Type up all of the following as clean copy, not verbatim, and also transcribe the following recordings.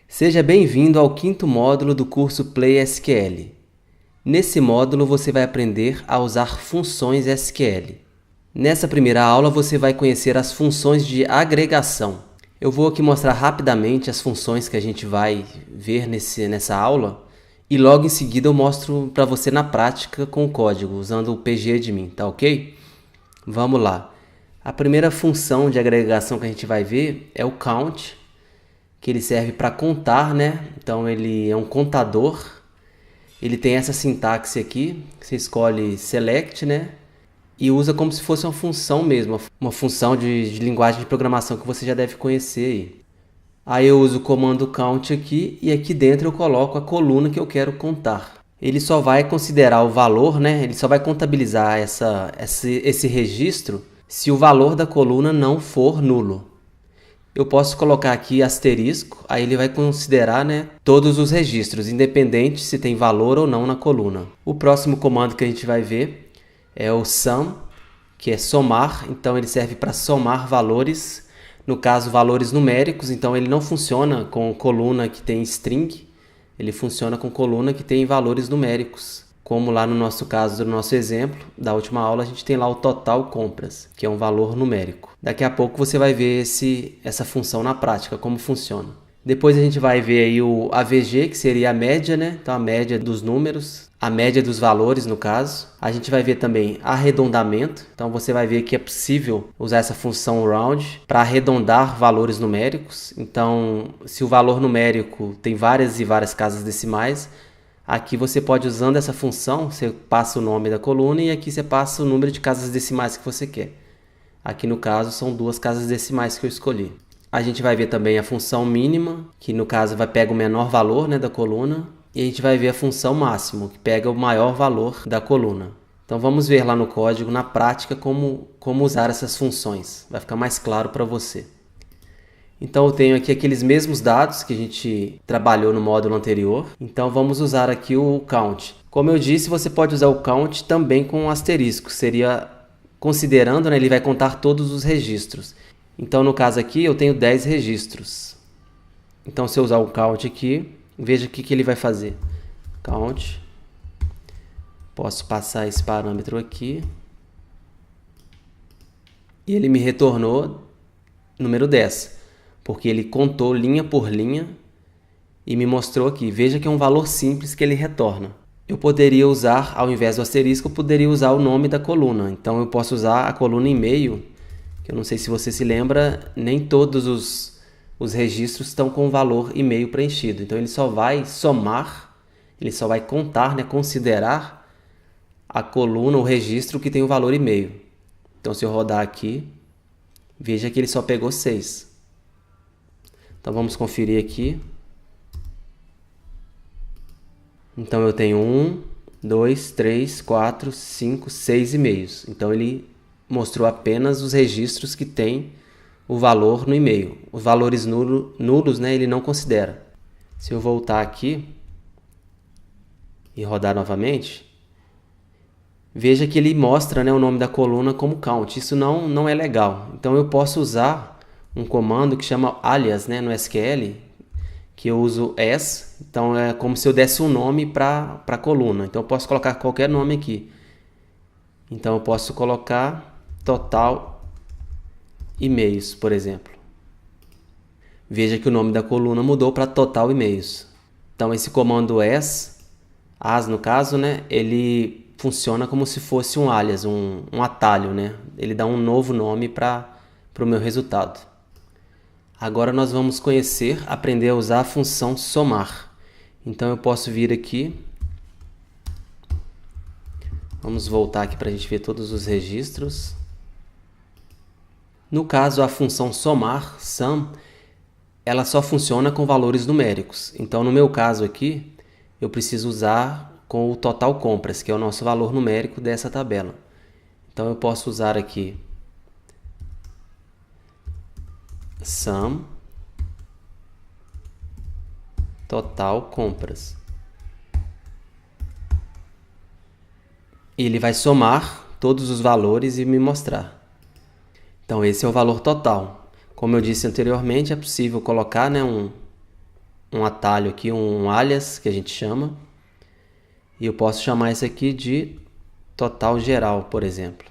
Seja bem-vindo ao quinto módulo do curso Play SQL. Nesse módulo você vai aprender a usar funções SQL. Nessa primeira aula você vai conhecer as funções de agregação. Eu vou aqui mostrar rapidamente as funções que a gente vai ver nessa aula e logo em seguida eu mostro para você na prática com o código, usando o pgadmin, tá ok? Vamos lá. A primeira função de agregação que a gente vai ver é o count, que ele serve para contar, né? Então ele é um contador. Ele tem essa sintaxe aqui, você escolhe select, né? E usa como se fosse uma função mesmo, uma função de linguagem de programação que você já deve conhecer aí. Aí eu uso o comando count aqui e aqui dentro eu coloco a coluna que eu quero contar. Ele só vai considerar o valor, né? Ele só vai contabilizar esse registro se o valor da coluna não for nulo. Eu posso colocar aqui asterisco, aí ele vai considerar, né, todos os registros, independente se tem valor ou não na coluna. O próximo comando que a gente vai ver é o sum, que é somar, então ele serve para somar valores, no caso valores numéricos, então ele não funciona com coluna que tem string, ele funciona com coluna que tem valores numéricos. Como lá no nosso caso, do nosso exemplo, da última aula, a gente tem lá o total compras, que é um valor numérico. Daqui a pouco você vai ver essa função na prática, como funciona. Depois a gente vai ver aí o AVG, que seria a média, né? Então a média dos números, a média dos valores no caso. A gente vai ver também arredondamento. Então você vai ver que é possível usar essa função round para arredondar valores numéricos. Então se o valor numérico tem várias e várias casas decimais, aqui você pode, usando essa função, você passa o nome da coluna e aqui você passa o número de casas decimais que você quer. Aqui no caso são 2 casas decimais que eu escolhi. A gente vai ver também a função mínima, que no caso vai pegar o menor valor, né, da coluna. E a gente vai ver a função máximo, que pega o maior valor da coluna. Então vamos ver lá no código, na prática, como usar essas funções. Vai ficar mais claro para você. Então eu tenho aqui aqueles mesmos dados que a gente trabalhou no módulo anterior. Então vamos usar aqui o count. Como eu disse, você pode usar o count também com um asterisco. Seria considerando, né, ele vai contar todos os registros. Então no caso aqui eu tenho 10 registros. Então se eu usar o count aqui, veja o que ele vai fazer. Count. Posso passar esse parâmetro aqui. E ele me retornou número 10. Porque ele contou linha por linha e me mostrou aqui. Veja que é um valor simples que ele retorna. Eu poderia usar, ao invés do asterisco, eu poderia usar o nome da coluna. Então eu posso usar a coluna e meio, que eu não sei se você se lembra, nem todos os registros estão com o valor e meio preenchido. Então ele só vai somar, ele só vai contar, né, considerar a coluna, o registro que tem o valor e meio. Então se eu rodar aqui, veja que ele só pegou 6. Então vamos conferir aqui. Então eu tenho 1, 2, 3, 4, 5, 6 e-mails. Então ele mostrou apenas os registros que tem o valor no e-mail. Os valores nulos, né, ele não considera. Se eu voltar aqui e rodar novamente, veja que ele mostra, né, o nome da coluna como count. Isso não é legal. Então eu posso usar um comando que chama alias, né, no SQL, que eu uso as. Então é como se eu desse um nome para a coluna. Então eu posso colocar qualquer nome aqui. Então eu posso colocar total e-mails, por exemplo. Veja que o nome da coluna mudou para total e-mails. Então esse comando as no caso, né, ele funciona como se fosse um alias, um atalho, né? Ele dá um novo nome para o meu resultado. Agora nós vamos aprender a usar a função somar. Então eu posso vir aqui. Vamos voltar aqui para a gente ver todos os registros. No caso, a função somar, sum, ela só funciona com valores numéricos. Então no meu caso aqui, eu preciso usar com o total compras, que é o nosso valor numérico dessa tabela. Então eu posso usar aqui sum total compras. E ele vai somar todos os valores e me mostrar. Então esse é o valor total. Como eu disse anteriormente, é possível colocar, né, um atalho aqui, um alias que a gente chama. E eu posso chamar isso aqui de total geral, por exemplo.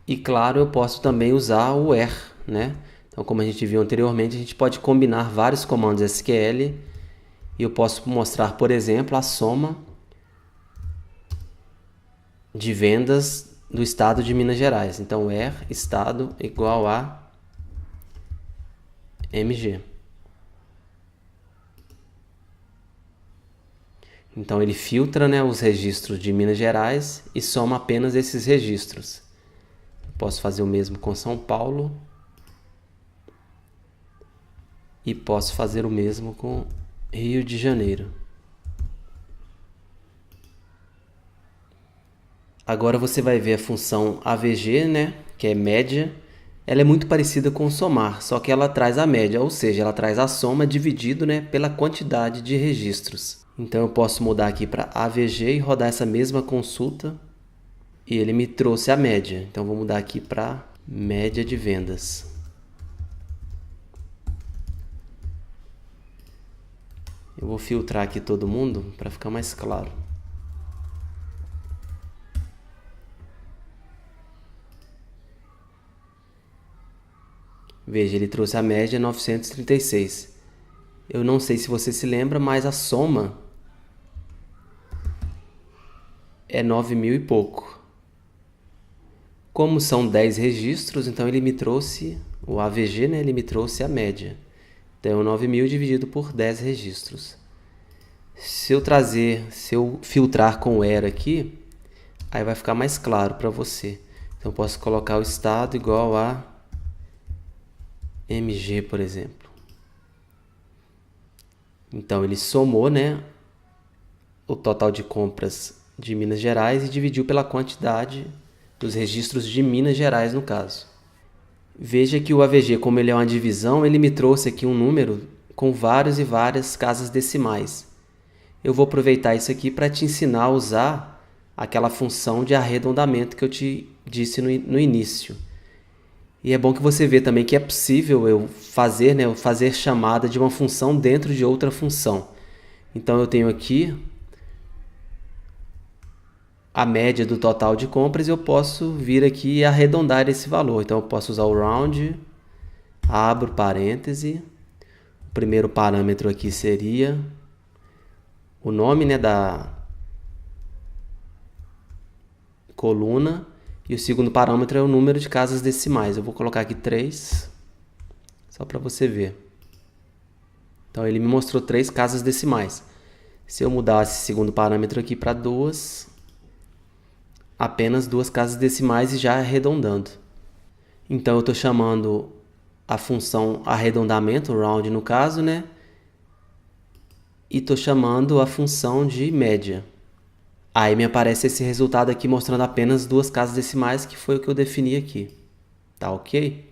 E claro, eu posso também usar o where, né? Então, como a gente viu anteriormente, a gente pode combinar vários comandos SQL e eu posso mostrar, por exemplo, a soma de vendas do estado de Minas Gerais. Então, where estado igual a MG. Então, ele filtra, né, os registros de Minas Gerais e soma apenas esses registros. Posso fazer o mesmo com São Paulo. E posso fazer o mesmo com Rio de Janeiro. Agora você vai ver a função AVG, né, que é média. Ela é muito parecida com somar, só que ela traz a média, ou seja, ela traz a soma dividido, né, pela quantidade de registros. Então eu posso mudar aqui para AVG e rodar essa mesma consulta. E ele me trouxe a média. Então vou mudar aqui para média de vendas. Eu vou filtrar aqui todo mundo para ficar mais claro. Veja, ele trouxe a média 936. Eu não sei se você se lembra, mas a soma é 9.000 e pouco. Como são 10 registros, então ele me trouxe, o AVG, né, ele me trouxe a média. Então, 9.000 dividido por 10 registros. Se eu filtrar com o where aqui, aí vai ficar mais claro para você. Então, eu posso colocar o estado igual a MG, por exemplo. Então, ele somou, né, o total de compras de Minas Gerais e dividiu pela quantidade dos registros de Minas Gerais, no caso. Veja que o AVG, como ele é uma divisão, ele me trouxe aqui um número com vários e várias casas decimais. Eu vou aproveitar isso aqui para te ensinar a usar aquela função de arredondamento que eu te disse no início. E é bom que você vê também que é possível eu fazer chamada de uma função dentro de outra função. Então eu tenho aqui a média do total de compras e eu posso vir aqui e arredondar esse valor. Então eu posso usar o round, abro parêntese, o primeiro parâmetro aqui seria o nome, né, da coluna e o segundo parâmetro é o número de casas decimais. Eu vou colocar aqui 3, só para você ver. Então ele me mostrou 3 casas decimais. Se eu mudar esse segundo parâmetro aqui para 2, apenas 2 casas decimais e já arredondando. Então eu estou chamando a função arredondamento, round no caso, né? E estou chamando a função de média. Aí me aparece esse resultado aqui mostrando apenas 2 casas decimais, que foi o que eu defini aqui. Tá ok?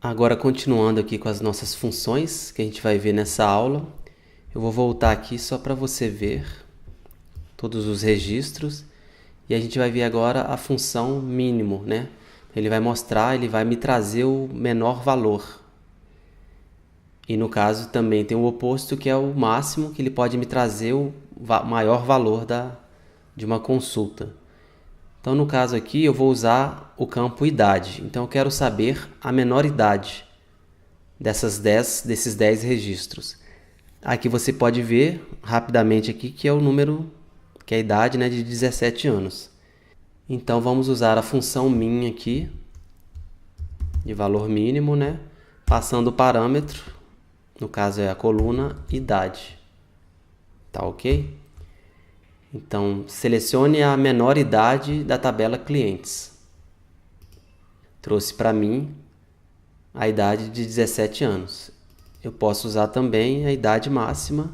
Agora continuando aqui com as nossas funções que a gente vai ver nessa aula, eu vou voltar aqui só para você ver todos os registros. E a gente vai ver agora a função mínimo, né? Ele vai me trazer o menor valor. E no caso também tem o oposto, que é o máximo, que ele pode me trazer o maior valor de uma consulta. Então no caso aqui eu vou usar o campo idade. Então eu quero saber a menor idade desses 10 registros. Aqui você pode ver rapidamente aqui que é o número, que é a idade, né, de 17 anos. Então vamos usar a função min aqui, de valor mínimo, né, passando o parâmetro, no caso é a coluna idade. Tá ok? Então selecione a menor idade da tabela clientes. Trouxe para mim a idade de 17 anos. Eu posso usar também a idade máxima,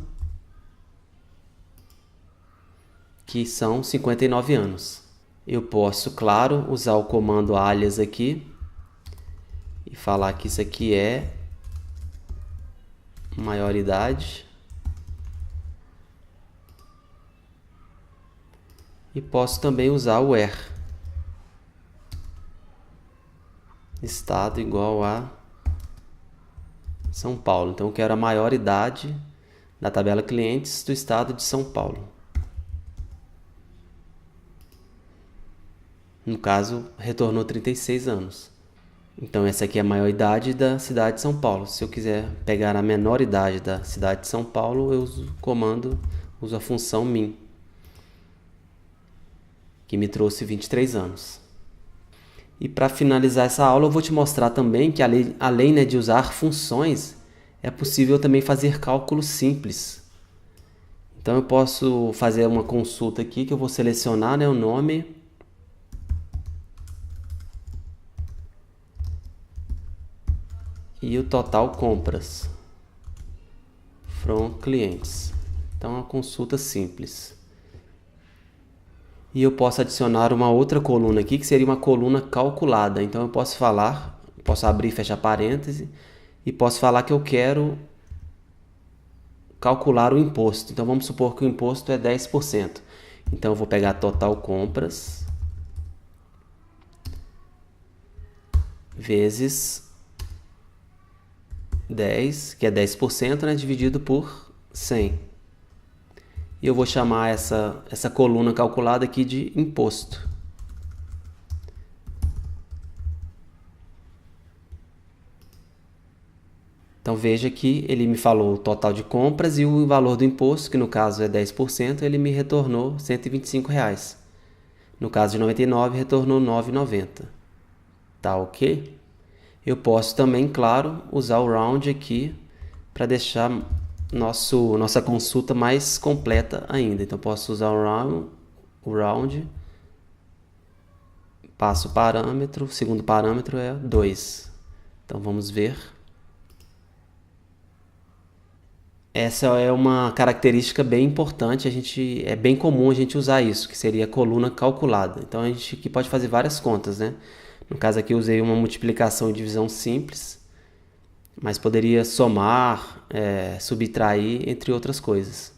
que são 59 anos. Eu posso, claro, usar o comando alias aqui e falar que isso aqui é maioridade. E posso também usar o where. Estado igual a São Paulo. Então eu quero a maior idade da tabela clientes do estado de São Paulo. No caso, retornou 36 anos. Então essa aqui é a maior idade da cidade de São Paulo. Se eu quiser pegar a menor idade da cidade de São Paulo, eu uso o comando, uso a função min, que me trouxe 23 anos. E para finalizar essa aula, eu vou te mostrar também que além de usar funções, é possível também fazer cálculos simples. Então eu posso fazer uma consulta aqui que eu vou selecionar, o nome e o total compras from clientes. Então é uma consulta simples. E eu posso adicionar uma outra coluna aqui, que seria uma coluna calculada. Então eu posso abrir e fechar parêntese, e posso falar que eu quero calcular o imposto. Então vamos supor que o imposto é 10%. Então eu vou pegar total compras vezes 10, que é 10%, né, dividido por 100. E eu vou chamar essa coluna calculada aqui de imposto. Então veja que ele me falou o total de compras e o valor do imposto, que no caso é 10%, ele me retornou R$ 125. No caso de 99, retornou R$ 9,90. Tá ok? Eu posso também, claro, usar o round aqui para deixar nossa consulta mais completa ainda. Então posso usar o round, passo o parâmetro, o segundo parâmetro é 2. Então vamos ver. Essa é uma característica bem importante, é bem comum a gente usar isso, que seria a coluna calculada. Então a gente aqui pode fazer várias contas, né? No caso aqui eu usei uma multiplicação e divisão simples, mas poderia somar, subtrair, entre outras coisas.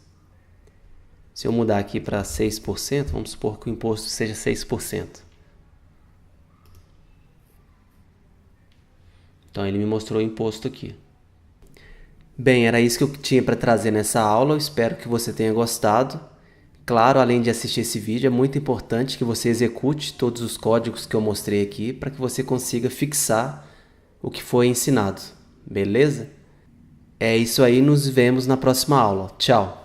Se eu mudar aqui para 6%, vamos supor que o imposto seja 6%. Então ele me mostrou o imposto aqui. Bem, era isso que eu tinha para trazer nessa aula. Eu espero que você tenha gostado. Claro, além de assistir esse vídeo, é muito importante que você execute todos os códigos que eu mostrei aqui para que você consiga fixar o que foi ensinado. Beleza? É isso aí, nos vemos na próxima aula. Tchau!